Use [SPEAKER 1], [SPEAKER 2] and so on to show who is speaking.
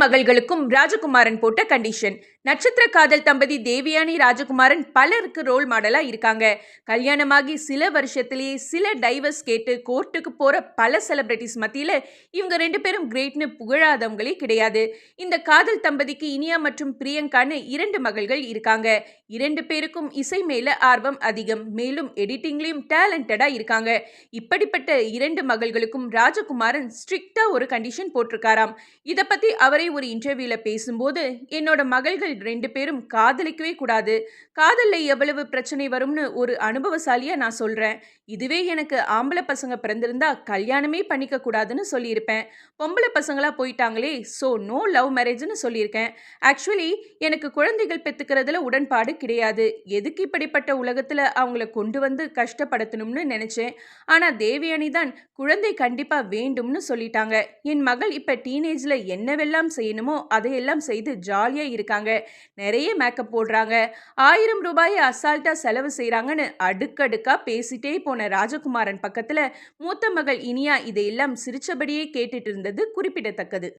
[SPEAKER 1] மகள்களுக்கும் ராஜகுமாரன் போட்ட கண்டிஷன். நட்சத்திர காதல் தம்பதி தேவயானி ராஜகுமாரன் பலருக்கு ரோல் மாடலா இருக்காங்க. கல்யாணமாகி சில வருஷத்திலேயே சில டைவர்ஸ் கேட்டு கோர்ட்டுக்கு போற பல செலிபிரிட்டிஸ் மத்தியில இவங்க 2 பேரும் கிரேட்னு புகழாதவங்களே கிடையாது. இந்த காதல் தம்பதிக்கு இனியா மற்றும் பிரியங்கான்னு 2 மகள்கள் இருக்காங்க. 2 பேருக்கும் இசை மேல ஆர்வம் அதிகம். மேலும் எடிட்டிங்லயும் டேலண்டடா இருக்காங்க. இப்படிப்பட்ட 2 மகள்களுக்கும் ராஜகுமாரன் ஸ்ட்ரிக்டா ஒரு கண்டிஷன் போட்டிருக்காராம். இத பத்தி அவரே ஒரு இன்டர்வியூல பேசும்போது, என்னோட மகள்கள் 2 பேரும் காதலிக்கவே கூடாது. காதல்ல எவ்வளவு பிரச்சனை வரும்னு ஒரு அனுபவசாலியா நான் சொல்றேன். இதுவே எனக்கு ஆம்பளை பசங்க பிறந்திருந்தா கல்யாணமே பண்ணிக்க கூடாதுன்னு சொல்லியிருப்பேன். பொம்பளை பசங்களா போயிட்டாங்களே, சோ நோ லவ் மேரேஜ்னு சொல்லியிருக்கேன். ஆக்சுவலி எனக்கு குழந்தைகள் பெத்துக்கிறதுல உடன்பாடு கிடையாது. எதுக்கு இப்படிப்பட்ட உலகத்துல அவங்கள கொண்டு வந்து கஷ்டப்படுத்தணும்னு நினைச்சேன். ஆனா தேவயானி தான் குழந்தை கண்டிப்பா வேண்டும்னு சொல்லிட்டாங்க. என் மகள் இப்ப டீனேஜ்ல என்னவெல்லாம் செய்யணுமோ அதையெல்லாம் செய்து ஜாலியா இருக்காங்க. நிறைய மேக்கப் போடுறாங்க. 1000 ரூபாயை அசால்ட்டா செலவு செய்றாங்கன்னு அடுக்கடுக்கா பேசிட்டே போன ராஜகுமாரன் பக்கத்துல மூத்த மகள் இனியா இதையெல்லாம் சிரிச்சபடியே கேட்டுட்டு இருந்தது குறிப்பிடத்தக்கது.